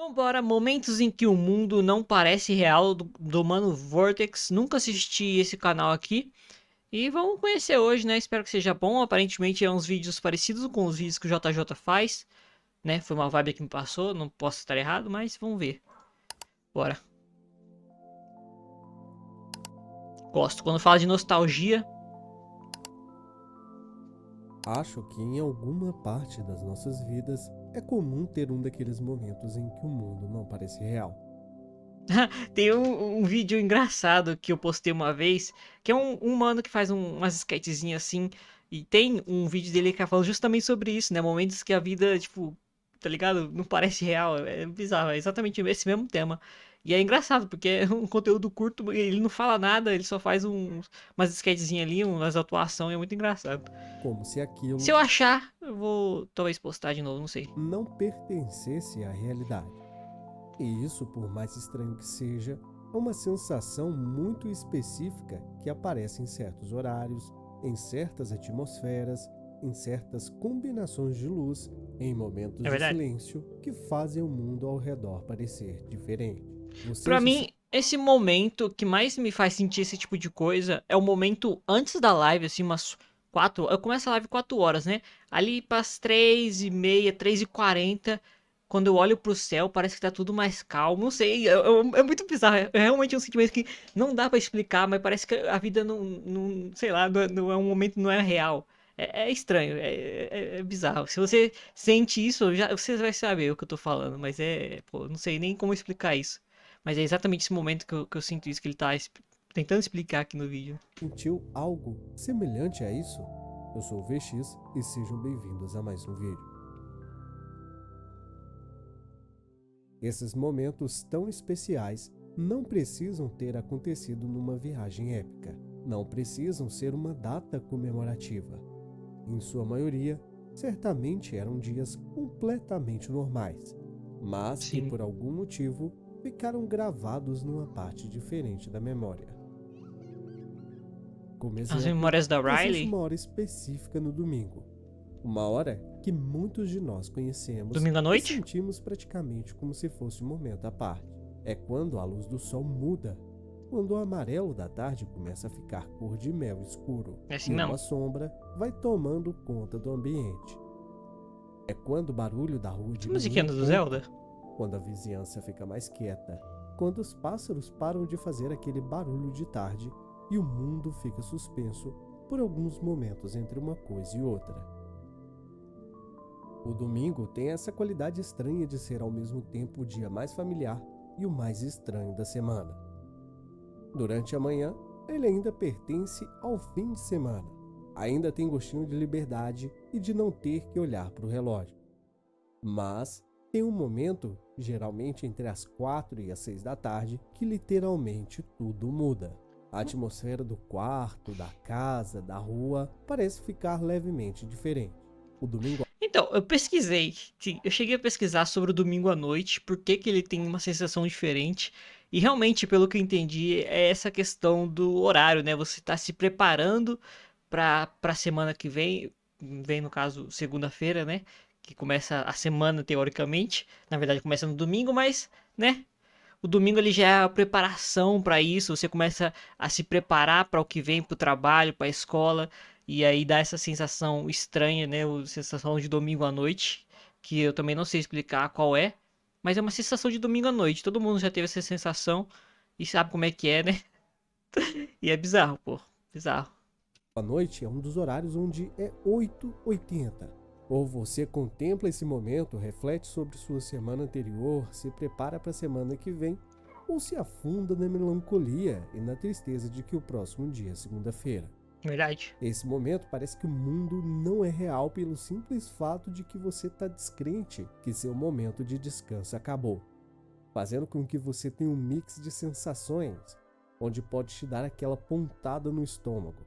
Vambora, momentos em que o mundo não parece real, do Mano Vortex. Nunca assisti esse canal aqui. E vamos conhecer hoje, né? Espero que seja bom. Aparentemente é uns vídeos parecidos com os vídeos que o JJ faz, né? Foi uma vibe que me passou, não posso estar errado, mas vamos ver. Bora. Gosto. Quando fala de nostalgia. Acho que em alguma parte das nossas vidas é comum ter um daqueles momentos em que o mundo não parece real. Tem um vídeo engraçado que eu postei uma vez, que é um mano que faz umas sketchzinhas assim, e tem um vídeo dele que fala justamente sobre isso, né? Momentos que a vida, tipo, tá ligado? Não parece real, é bizarro, é exatamente esse mesmo tema. E é engraçado, porque é um conteúdo curto, ele não fala nada, ele só faz umas sketchzinhas ali, umas atuações, é muito engraçado. Como se Se aquilo eu achar, eu vou talvez postar de novo, não sei. não pertencesse à realidade. E isso, por mais estranho que seja, é uma sensação muito específica que aparece em certos horários, em certas atmosferas, em certas combinações de luz, em momentos É de verdade? silêncio que fazem o mundo ao redor parecer diferente. Você Pra já mim, se esse momento que mais me faz sentir esse tipo de coisa é o momento antes da live, assim, umas 4. Eu começo a live 4 horas, né? Ali pras 3h30, 3h40, quando eu olho pro céu, parece que tá tudo mais calmo. Não sei, é muito bizarro. É realmente um sentimento que não dá pra explicar, mas parece que a vida não sei lá, não é um momento, não é real. É estranho, é bizarro. Se você sente isso, já, você vai saber o que eu tô falando, mas pô, não sei nem como explicar isso. Mas é exatamente esse momento que eu sinto isso que ele tá tentando explicar aqui no vídeo. sentiu algo semelhante a isso? Eu sou o VX e sejam bem-vindos a mais um vídeo. Esses momentos tão especiais não precisam ter acontecido numa viagem épica, não precisam ser uma data comemorativa. Em sua maioria, certamente eram dias completamente normais, mas que Sim. por algum motivo ficaram gravados numa parte diferente da memória. Como As exemplo, memórias da existe Riley, uma hora específica no domingo, uma hora que muitos de nós conhecemos domingo à e noite. sentimos praticamente como se fosse um momento à parte. É quando a luz do sol muda, quando o amarelo da tarde começa a ficar cor de mel escuro É assim e mesmo. uma sombra vai tomando conta do ambiente. É quando o barulho da rua Essa diminui musiquinha um do pouco, Zelda? quando a vizinhança fica mais quieta, quando os pássaros param de fazer aquele barulho de tarde e o mundo fica suspenso por alguns momentos entre uma coisa e outra. O domingo tem essa qualidade estranha de ser ao mesmo tempo o dia mais familiar e o mais estranho da semana. Durante a manhã, ele ainda pertence ao fim de semana. Ainda tem gostinho de liberdade e de não ter que olhar para o relógio. Mas tem um momento, geralmente entre as 4 e as 6 da tarde, que literalmente tudo muda. A atmosfera do quarto, da casa, da rua parece ficar levemente diferente. O domingo Então, eu pesquisei. Sim, eu cheguei a pesquisar sobre o domingo à noite, por que que ele tem uma sensação diferente. E realmente, pelo que eu entendi, é essa questão do horário, né? Você tá se preparando pra semana que vem no caso segunda-feira, né? Que começa a semana teoricamente. Na verdade, começa no domingo, mas, né? O domingo ele já é a preparação para isso, você começa a se preparar para o que vem, para o trabalho, para a escola, e aí dá essa sensação estranha, né? A sensação de domingo à noite, que eu também não sei explicar qual é, mas é uma sensação de domingo à noite. Todo mundo já teve essa sensação e sabe como é que é, né? E é bizarro, pô. Bizarro. à noite é um dos horários onde é 8:80. Ou você contempla esse momento, reflete sobre sua semana anterior, se prepara para a semana que vem, ou se afunda na melancolia e na tristeza de que o próximo dia é segunda-feira. Verdade. Esse momento parece que o mundo não é real pelo simples fato de que você está descrente que seu momento de descanso acabou, fazendo com que você tenha um mix de sensações, onde pode te dar aquela pontada no estômago,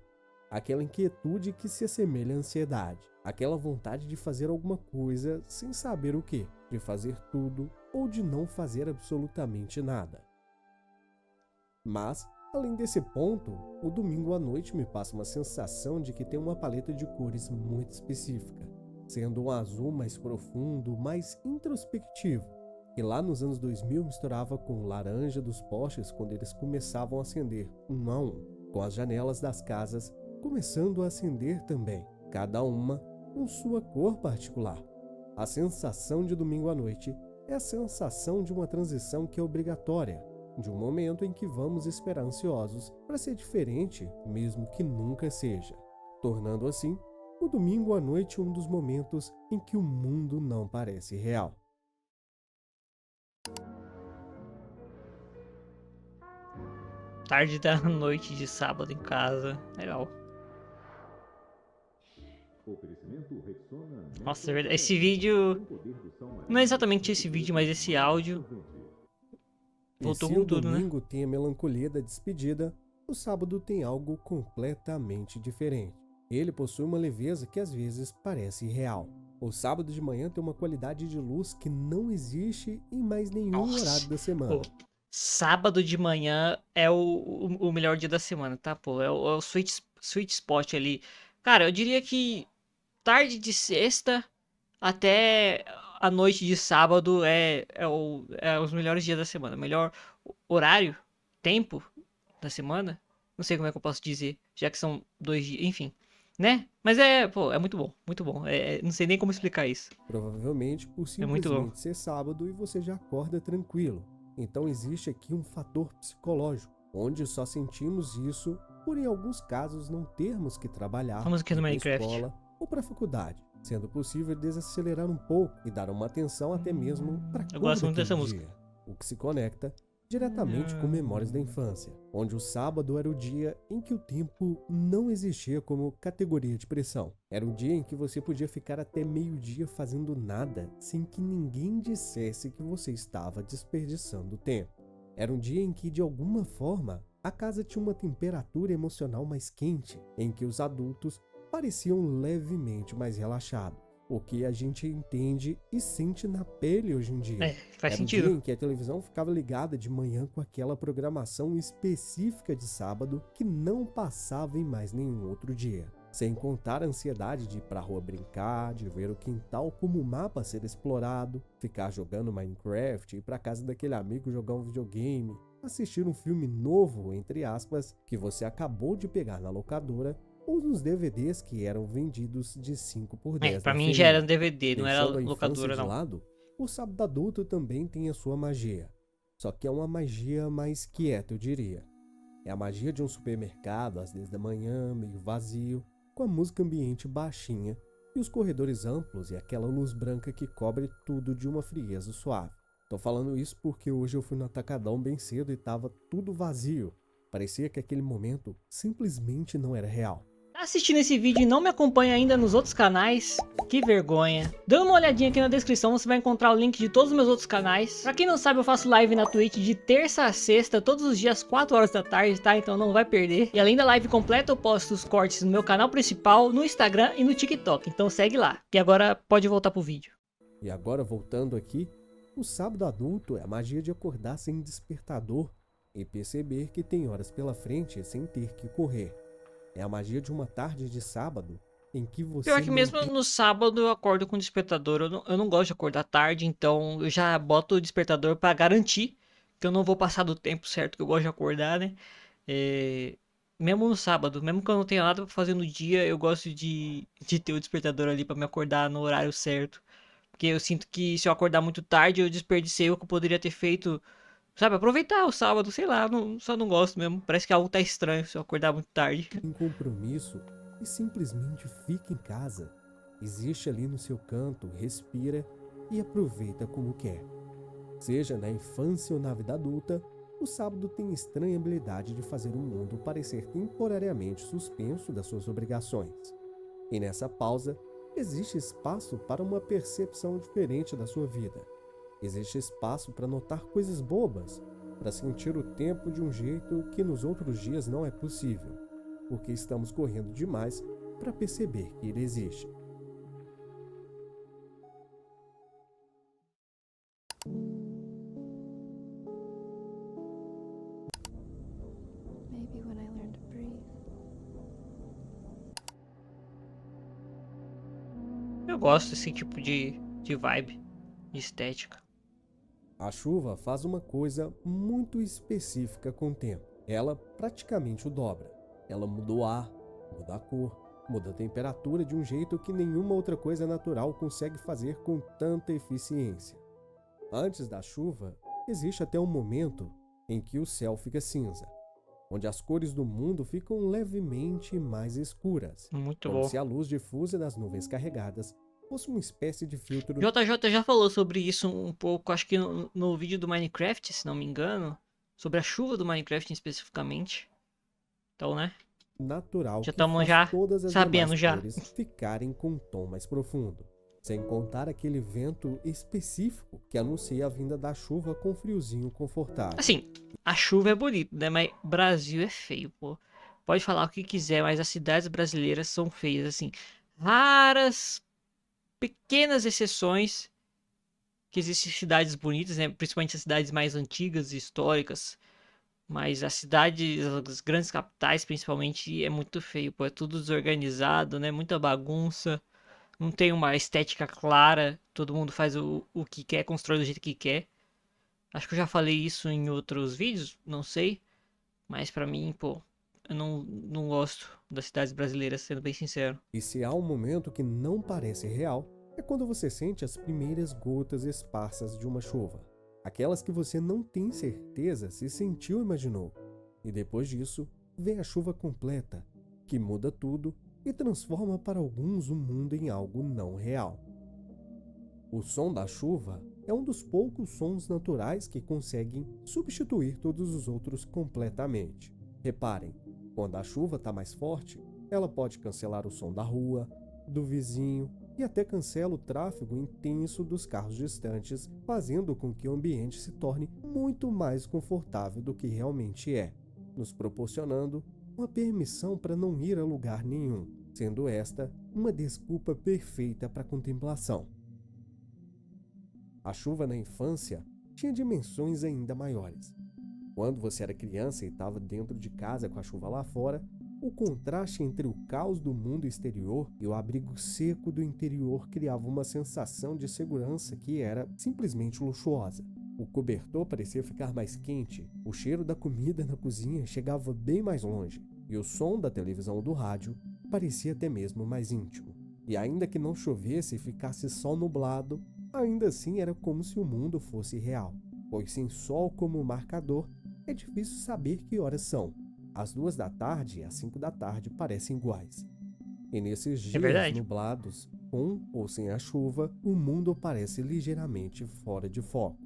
aquela inquietude que se assemelha à ansiedade, aquela vontade de fazer alguma coisa sem saber o que, de fazer tudo ou de não fazer absolutamente nada. Mas, além desse ponto, o domingo à noite me passa uma sensação de que tem uma paleta de cores muito específica, sendo um azul mais profundo, mais introspectivo, que lá nos anos 2000 misturava com laranja dos postes quando eles começavam a acender um a um, com as janelas das casas começando a acender também, cada uma com sua cor particular. A sensação de domingo à noite é a sensação de uma transição que é obrigatória, de um momento em que vamos esperar ansiosos para ser diferente, mesmo que nunca seja, tornando assim o domingo à noite um dos momentos em que o mundo não parece real. Tarde da noite de sábado em casa. Legal. Nossa, é verdade. Esse vídeo. Não é exatamente esse vídeo, mas esse áudio. E Voltou se com o tudo, né? domingo tem a melancolia da despedida, o sábado tem algo completamente diferente. Ele possui uma leveza que às vezes parece irreal. O sábado de manhã tem uma qualidade de luz que não existe em mais nenhum horário Nossa. da semana. Pô, sábado de manhã é o melhor dia da semana, tá? Pô, é o sweet spot ali. Cara, eu diria que tarde de sexta até a noite de sábado é os melhores dias da semana. Melhor horário, tempo da semana. Não sei como é que eu posso dizer, já que são 2 dias, enfim, né? Mas pô, é muito bom, muito bom. Não sei nem como explicar isso. Provavelmente por É muito bom. simplesmente ser sábado e você já acorda tranquilo. Então existe aqui um fator psicológico, onde só sentimos isso por em alguns casos não termos que trabalhar, A música ir do para a Minecraft. escola ou para a faculdade, sendo possível desacelerar um pouco e dar uma atenção até mesmo para a Eu cor gosto muito dessa daquele música. dia, o que se conecta diretamente com memórias da infância, onde o sábado era o dia em que o tempo não existia como categoria de pressão. Era um dia em que você podia ficar até meio-dia fazendo nada sem que ninguém dissesse que você estava desperdiçando tempo. Era um dia em que, de alguma forma, a casa tinha uma temperatura emocional mais quente, em que os adultos pareciam levemente mais relaxados. O que a gente entende e sente na pele hoje em dia. Faz Era o dia sentido. em que a televisão ficava ligada de manhã com aquela programação específica de sábado que não passava em mais nenhum outro dia. Sem contar a ansiedade de ir pra rua brincar, de ver o quintal como mapa a ser explorado, ficar jogando Minecraft, ir pra casa daquele amigo jogar um videogame, assistir um filme novo, entre aspas, que você acabou de pegar na locadora, ou nos DVDs que eram vendidos de 5 por 10 Pra na mim já era feirinha. DVD, não era Deixando a infância locadora, de não. lado, o sábado adulto também tem a sua magia. Só que é uma magia mais quieta, eu diria. É a magia de um supermercado às 10 da manhã, meio vazio, com a música ambiente baixinha e os corredores amplos e aquela luz branca que cobre tudo de uma frieza suave. Tô falando isso porque hoje eu fui no Atacadão bem cedo e tava tudo vazio. Parecia que aquele momento simplesmente não era real. Tá assistindo esse vídeo e não me acompanha ainda nos outros canais? Que vergonha. Dê uma olhadinha aqui na descrição, você vai encontrar o link de todos os meus outros canais. Pra quem não sabe, eu faço live na Twitch de terça a sexta, todos os dias 4 horas da tarde, tá? Então não vai perder. E além da live completa, eu posto os cortes no meu canal principal, no Instagram e no TikTok. Então segue lá. E agora pode voltar pro vídeo. E agora voltando aqui, o sábado adulto é a magia de acordar sem despertador e perceber que tem horas pela frente sem ter que correr. É a magia de uma tarde de sábado em que você Pior que não mesmo tem no sábado eu acordo com despertador. Eu não gosto de acordar tarde, então eu já boto o despertador pra garantir que eu não vou passar do tempo certo que eu gosto de acordar, né? É, mesmo no sábado, mesmo que eu não tenha nada pra fazer no dia, eu gosto de ter o despertador ali pra me acordar no horário certo. Porque eu sinto que se eu acordar muito tarde, eu desperdicei o que eu poderia ter feito, sabe? Aproveitar o sábado, sei lá, só não gosto mesmo. Parece que algo tá estranho se eu acordar muito tarde. compromisso e simplesmente fica em casa. Existe ali no seu canto, respira e aproveita como quer. Seja na infância ou na vida adulta, o sábado tem a estranha habilidade de fazer o mundo parecer temporariamente suspenso das suas obrigações. E nessa pausa, existe espaço para uma percepção diferente da sua vida. Existe espaço para notar coisas bobas, para sentir o tempo de um jeito que nos outros dias não é possível, porque estamos correndo demais para perceber que ele existe. Maybe when I learn to breathe. Eu gosto desse tipo de vibe, de estética. A chuva faz uma coisa muito específica com o tempo. Ela praticamente o dobra. Ela muda o ar, muda a cor, muda a temperatura de um jeito que nenhuma outra coisa natural consegue fazer com tanta eficiência. Antes da chuva, existe até um momento em que o céu fica cinza, onde as cores do mundo ficam levemente mais escuras, Muito como bom. se a luz difusa das nuvens carregadas fosse uma espécie de filtro. JJ já falou sobre isso um pouco, acho que no vídeo do Minecraft, se não me engano. Sobre a chuva do Minecraft especificamente. Então, né? Natural Já que estamos faz já todas as sabendo demais já. cores ficarem com um tom mais profundo. Sem contar aquele vento específico que anuncia a vinda da chuva com friozinho confortável. Assim, a chuva é bonita, né? Mas Brasil é feio, pô. Pode falar o que quiser, mas as cidades brasileiras são feias, assim. Raras, pequenas exceções que existem cidades bonitas, né? Principalmente as cidades mais antigas e históricas. Mas as cidades, as grandes capitais, principalmente, é muito feio, pô. É tudo desorganizado, né? Muita bagunça. Não tem uma estética clara. Todo mundo faz o que quer, constrói do jeito que quer. Acho que eu já falei isso em outros vídeos, não sei. Mas pra mim, pô, eu não gosto das cidades brasileiras, sendo bem sincero. E se há um momento que não parece real, é quando você sente as primeiras gotas esparsas de uma chuva. Aquelas que você não tem certeza se sentiu ou imaginou. E depois disso, vem a chuva completa, que muda tudo e transforma para alguns o mundo em algo não real. O som da chuva é um dos poucos sons naturais que conseguem substituir todos os outros completamente. Reparem, quando a chuva está mais forte, ela pode cancelar o som da rua, do vizinho e até cancela o tráfego intenso dos carros distantes, fazendo com que o ambiente se torne muito mais confortável do que realmente é, nos proporcionando uma permissão para não ir a lugar nenhum, sendo esta uma desculpa perfeita para a contemplação. A chuva na infância tinha dimensões ainda maiores. Quando você era criança e estava dentro de casa com a chuva lá fora, o contraste entre o caos do mundo exterior e o abrigo seco do interior criava uma sensação de segurança que era simplesmente luxuosa. O cobertor parecia ficar mais quente, o cheiro da comida na cozinha chegava bem mais longe, e o som da televisão ou do rádio parecia até mesmo mais íntimo. E ainda que não chovesse e ficasse só nublado, ainda assim era como se o mundo fosse real, pois sem sol como marcador, é difícil saber que horas são. As 2 da tarde e as 5 da tarde parecem iguais. E nesses É dias verdade. nublados, com ou sem a chuva, o mundo parece ligeiramente fora de foco.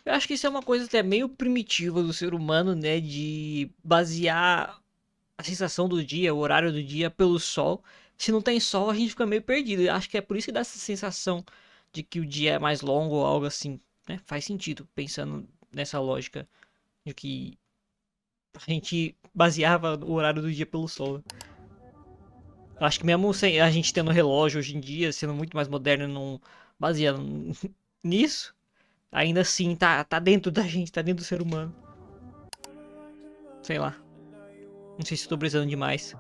Eu acho que isso é uma coisa até meio primitiva do ser humano, né? De basear a sensação do dia, o horário do dia pelo sol. Se não tem sol, a gente fica meio perdido. Eu acho que é por isso que dá essa sensação de que o dia é mais longo ou algo assim, né? Faz sentido, pensando nessa lógica de que a gente baseava o horário do dia pelo sol. Eu acho que mesmo sem a gente tendo relógio hoje em dia, sendo muito mais moderno, não baseando nisso, ainda assim tá dentro da gente, tá dentro do ser humano. Sei lá. Não sei se estou brisando demais.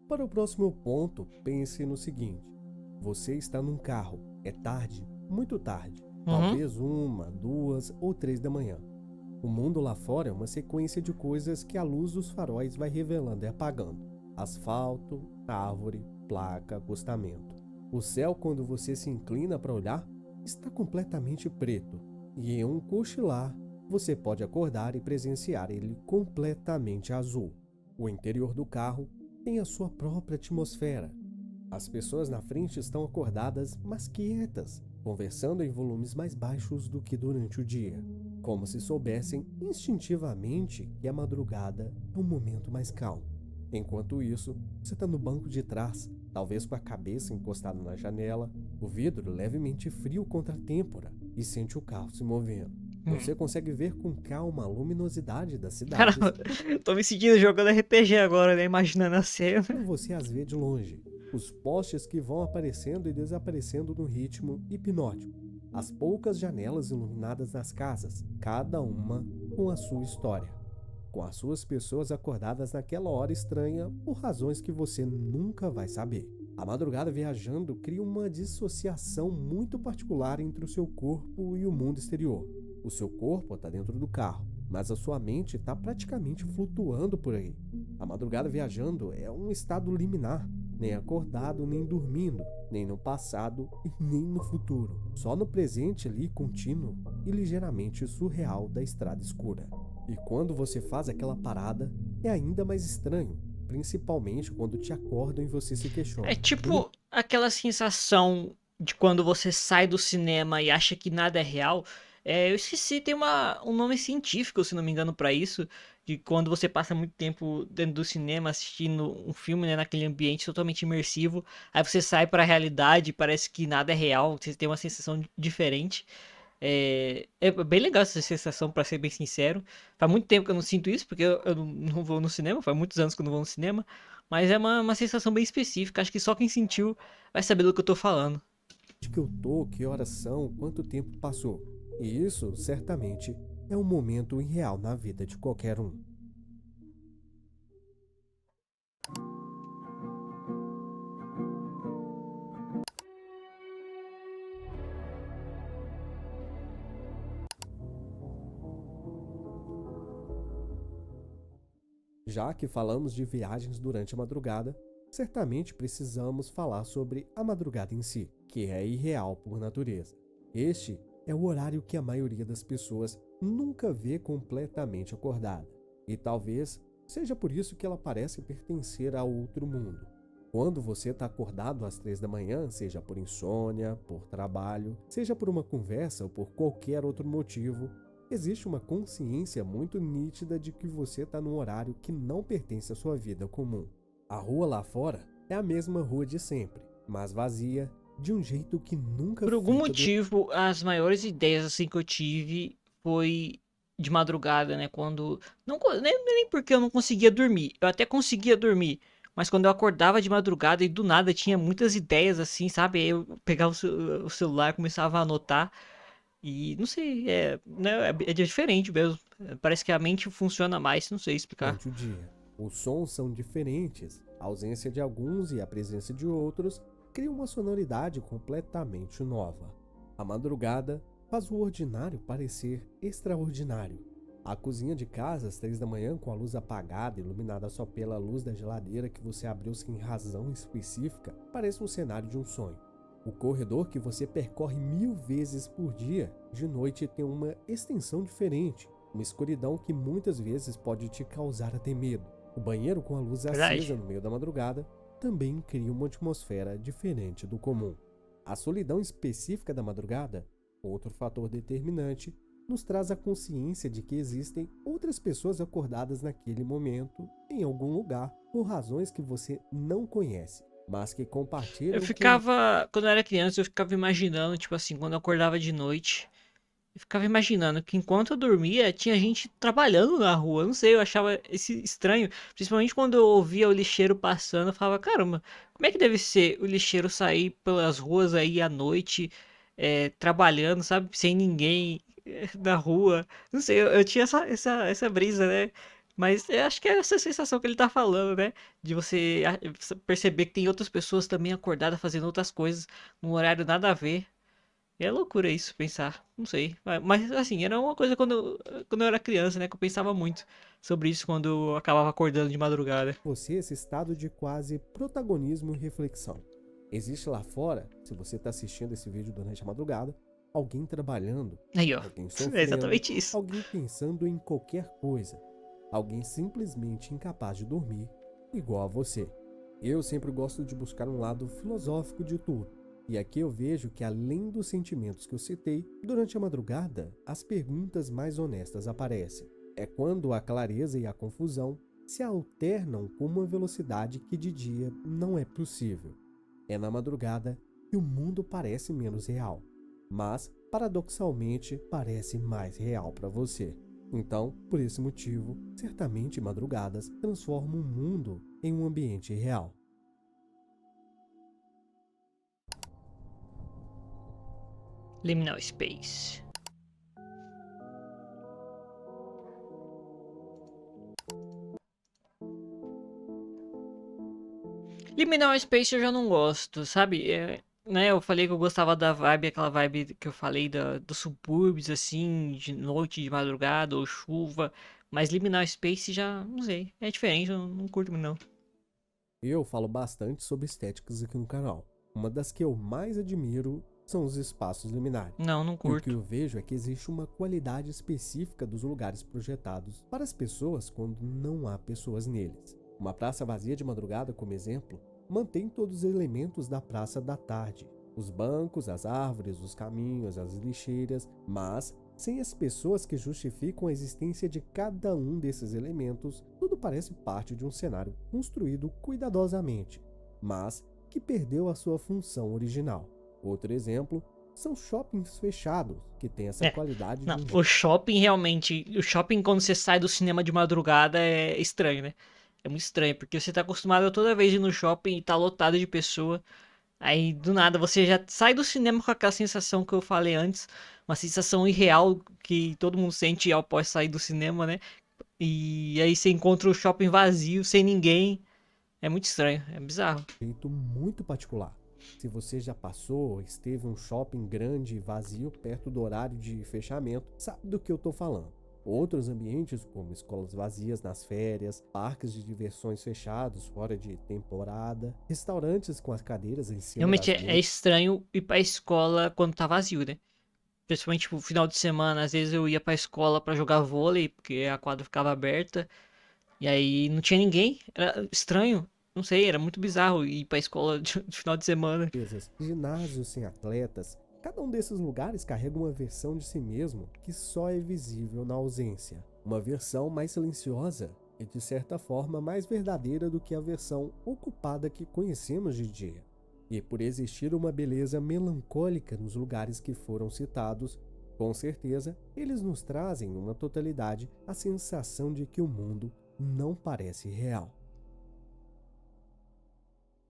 Para o próximo ponto, pense no seguinte: você está num carro, é tarde, muito tarde, Uhum. talvez 1, 2 ou 3 da manhã. O mundo lá fora é uma sequência de coisas que a luz dos faróis vai revelando e apagando: asfalto, árvore, placa, acostamento. O céu, quando você se inclina para olhar, está completamente preto, e em um cochilar você pode acordar e presenciar ele completamente azul. O interior do carro tem a sua própria atmosfera. As pessoas na frente estão acordadas, mas quietas, conversando em volumes mais baixos do que durante o dia, como se soubessem instintivamente que a madrugada é um momento mais calmo. Enquanto isso, você está no banco de trás, talvez com a cabeça encostada na janela, o vidro levemente frio contra a têmpora, e sente o carro se movendo. Você consegue ver com calma a luminosidade das cidades Caramba, tô me sentindo jogando RPG agora, né? Imaginando a cena. quando você as vê de longe. Os postes que vão aparecendo e desaparecendo no ritmo hipnótico. As poucas janelas iluminadas nas casas, cada uma com a sua história. com as suas pessoas acordadas naquela hora estranha por razões que você nunca vai saber. A madrugada viajando cria uma dissociação muito particular entre o seu corpo e o mundo exterior. O seu corpo está dentro do carro, mas a sua mente está praticamente flutuando por aí. A madrugada viajando é um estado liminar, nem acordado, nem dormindo, nem no passado e nem no futuro. Só no presente ali contínuo e ligeiramente surreal da estrada escura. E quando você faz aquela parada, é ainda mais estranho, principalmente quando te acordam e você se É questiona. tipo aquela sensação de quando você sai do cinema e acha que nada é real. Eu esqueci, tem um nome científico, se não me engano, pra isso. De quando você passa muito tempo dentro do cinema assistindo um filme, né, naquele ambiente totalmente imersivo. Aí você sai pra realidade, parece que nada é real, você tem uma sensação diferente. É bem legal essa sensação, pra ser bem sincero. Faz muito tempo que eu não sinto isso, porque eu não vou no cinema, faz muitos anos que eu não vou no cinema. Mas é uma sensação bem específica, acho que só quem sentiu vai saber do que eu tô falando. Onde que eu tô, que horas são, quanto tempo passou. E isso, certamente, é um momento irreal na vida de qualquer um. Já que falamos de viagens durante a madrugada, certamente precisamos falar sobre a madrugada em si, que é irreal por natureza. Este é o horário que a maioria das pessoas nunca vê completamente acordada. E talvez seja por isso que ela parece pertencer a outro mundo. Quando você está acordado às 3 da manhã, seja por insônia, por trabalho, seja por uma conversa ou por qualquer outro motivo, existe uma consciência muito nítida de que você está num horário que não pertence à sua vida comum. A rua lá fora é a mesma rua de sempre, mas vazia, de um jeito que nunca Por algum fica. motivo, as maiores ideias assim que eu tive foi de madrugada, né? Quando. Não, nem porque eu não conseguia dormir. Eu até conseguia dormir. Mas quando eu acordava de madrugada e do nada tinha muitas ideias assim, sabe? Aí eu pegava o celular, começava a anotar. E não sei, né, é diferente mesmo. Parece que a mente funciona mais, não sei explicar. Durante o dia. Os sons são diferentes, a ausência de alguns e a presença de outros cria uma sonoridade completamente nova. A madrugada faz o ordinário parecer extraordinário. A cozinha de casa às 3 da manhã com a luz apagada, iluminada só pela luz da geladeira que você abriu sem razão específica, parece um cenário de um sonho. O corredor que você percorre 1000 vezes por dia, de noite tem uma extensão diferente. Uma escuridão que muitas vezes pode te causar até medo. O banheiro com a luz acesa Verdade. no meio da madrugada também cria uma atmosfera diferente do comum. A solidão específica da madrugada, outro fator determinante, nos traz a consciência de que existem outras pessoas acordadas naquele momento, em algum lugar, por razões que você não conhece, mas que Eu compartilham que ficava, quando eu era criança, eu ficava imaginando, tipo assim, quando eu acordava de noite, eu ficava imaginando que enquanto eu dormia, tinha gente trabalhando na rua. Eu não sei, eu achava esse estranho. Principalmente quando eu ouvia o lixeiro passando, eu falava, caramba, como é que deve ser o lixeiro sair pelas ruas aí à noite, trabalhando, sabe? Sem ninguém na rua. Não sei, eu tinha essa brisa, né? Mas eu acho que é essa sensação que ele tá falando, né? De você perceber que tem outras pessoas também acordadas fazendo outras coisas num horário nada a ver. É loucura isso, pensar. Não sei. Mas, assim, era uma coisa quando eu era criança, né? Que eu pensava muito sobre isso quando eu acabava acordando de madrugada. você esse estado de quase protagonismo e reflexão. Existe lá fora, se você está assistindo esse vídeo durante a madrugada, alguém trabalhando, Aí, ó. alguém É sofrendo, exatamente isso. alguém pensando em qualquer coisa, alguém simplesmente incapaz de dormir, igual a você. Eu sempre gosto de buscar um lado filosófico de tudo. E aqui eu vejo que, além dos sentimentos que eu citei, durante a madrugada, as perguntas mais honestas aparecem. É quando a clareza e a confusão se alternam com uma velocidade que de dia não é possível. É na madrugada que o mundo parece menos real, mas, paradoxalmente, parece mais real para você. Então, por esse motivo, certamente madrugadas transformam o mundo em um ambiente real. Liminal Space. Liminal Space eu já não gosto, sabe? Né, eu falei que eu gostava da vibe, aquela vibe que eu falei dos subúrbios, assim, de noite, de madrugada, ou chuva. Mas Liminal Space já, não sei, é diferente, eu não curto muito não. Eu falo bastante sobre estéticas aqui no canal. Uma das que eu mais admiro são os espaços liminares. Não, não E o que curto. eu vejo é que existe uma qualidade específica dos lugares projetados para as pessoas quando não há pessoas neles. Uma praça vazia de madrugada, como exemplo, mantém todos os elementos da praça da tarde: os bancos, as árvores, os caminhos, as lixeiras, mas sem as pessoas que justificam a existência de cada um desses elementos, tudo parece parte de um cenário construído cuidadosamente, mas que perdeu a sua função original. Outro exemplo são shoppings fechados, que têm essa É, qualidade de não, um o shopping realmente, o shopping quando você sai do cinema de madrugada é estranho, né? É muito estranho, porque você tá acostumado a toda vez ir no shopping e tá lotado de pessoa. Aí do nada você já sai do cinema com aquela sensação que eu falei antes, uma sensação irreal que todo mundo sente após sair do cinema, né? E aí você encontra o shopping vazio, sem ninguém. É muito estranho, é bizarro. jeito muito particular. Se você já passou ou esteve em um shopping grande e vazio perto do horário de fechamento, sabe do que eu estou falando. Outros ambientes, como escolas vazias nas férias, parques de diversões fechados fora de temporada, restaurantes com as cadeiras em cima Realmente das é mesas. estranho ir pra escola quando tá vazio, né? Principalmente tipo, final de semana, às vezes eu ia pra escola pra jogar vôlei, porque a quadra ficava aberta, e aí não tinha ninguém. Era estranho, não sei, era muito bizarro ir pra escola de final de semana. Ginásios sem atletas, cada um desses lugares carrega uma versão de si mesmo que só é visível na ausência. Uma versão mais silenciosa e, de certa forma, mais verdadeira do que a versão ocupada que conhecemos de dia. E por existir uma beleza melancólica nos lugares que foram citados, com certeza eles nos trazem numa totalidade a sensação de que o mundo não parece real.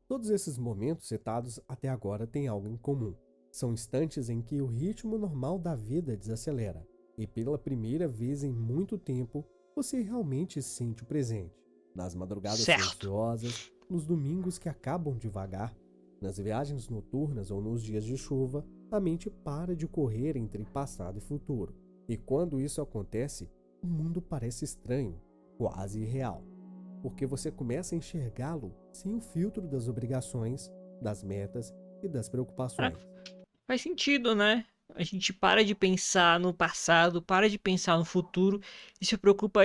Todos esses momentos citados até agora têm algo em comum. São instantes em que o ritmo normal da vida desacelera, e pela primeira vez em muito tempo, você realmente sente o presente. Nas madrugadas Certo. silenciosas, nos domingos que acabam devagar, nas viagens noturnas ou nos dias de chuva, a mente para de correr entre passado e futuro. E quando isso acontece, o mundo parece estranho, quase irreal, porque você começa a enxergá-lo sem o filtro das obrigações, das metas e das É, preocupações. faz sentido, né? A gente para de pensar no passado, para de pensar no futuro e se preocupa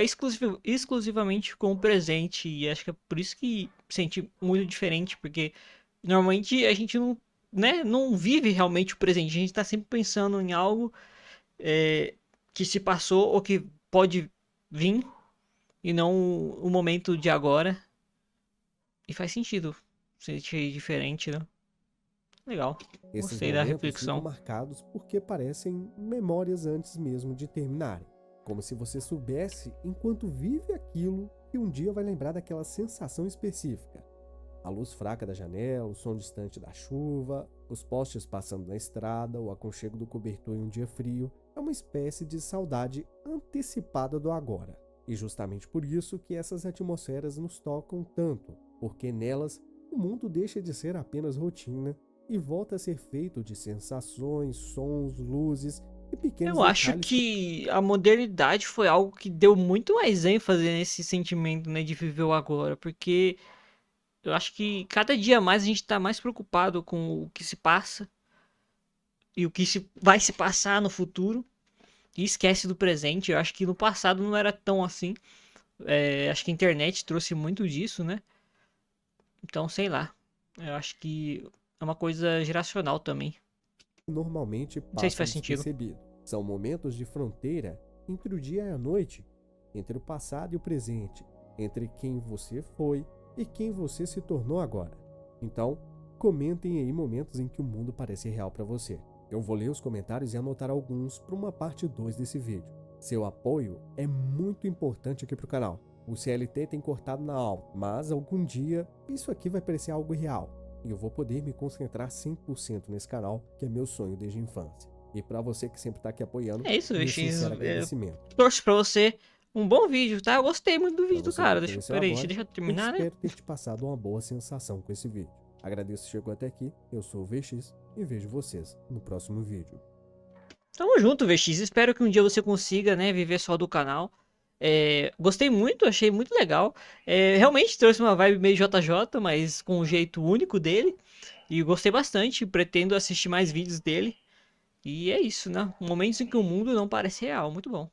exclusivamente com o presente. E acho que é por isso que sente muito diferente, porque normalmente a gente não, né, não vive realmente o presente. A gente tá sempre pensando em algo é, que se passou ou que pode vir e não o momento de agora. E faz sentido sentir diferente, né? Legal. Esses Gostei da momentos ficam reflexão. marcados porque parecem memórias antes mesmo de terminarem, como se você soubesse, enquanto vive aquilo, que um dia vai lembrar daquela sensação específica. A luz fraca da janela, o som distante da chuva, os postes passando na estrada, o aconchego do cobertor em um dia frio, é uma espécie de saudade antecipada do agora. E justamente por isso que essas atmosferas nos tocam tanto, porque nelas o mundo deixa de ser apenas rotina e volta a ser feito de sensações, sons, luzes e pequenos Eu acho detalhes que que a modernidade foi algo que deu muito mais ênfase nesse sentimento, né, de viver o agora, porque eu acho que cada dia mais a gente tá mais preocupado com o que se passa e o que vai se passar no futuro e esquece do presente. Eu acho que no passado não era tão assim. Acho que a internet trouxe muito disso, né? Então, sei lá. Eu acho que é uma coisa geracional também. normalmente Não sei se passam faz sentido. despercebidos. São momentos de fronteira entre o dia e a noite, entre o passado e o presente, entre quem você foi e quem você se tornou agora. Então, comentem aí momentos em que o mundo parece real para você. Eu vou ler os comentários e anotar alguns para uma parte 2 desse vídeo. Seu apoio é muito importante aqui para o canal. O CLT tem cortado na aula, mas algum dia isso aqui vai parecer algo real e eu vou poder me concentrar 100% nesse canal, que é meu sonho desde a infância. E para você que sempre está aqui apoiando, É isso, meu X. sincero agradecimento. Torço pra você. Um bom vídeo, tá? Eu gostei muito do Para vídeo do você que cara. Deixa, conheceu peraí, agora, deixa eu eu terminar, né? espero ter te passado uma boa sensação com esse vídeo. Agradeço que chegou até aqui, eu sou o VX e vejo vocês no próximo vídeo. Tamo junto, VX. Espero que um dia você consiga, né, viver só do canal. Gostei muito, achei muito legal. Realmente trouxe uma vibe meio JJ, mas com um jeito único dele. E gostei bastante. Pretendo assistir mais vídeos dele. E é isso, né? Momentos em que o mundo não parece real. Muito bom.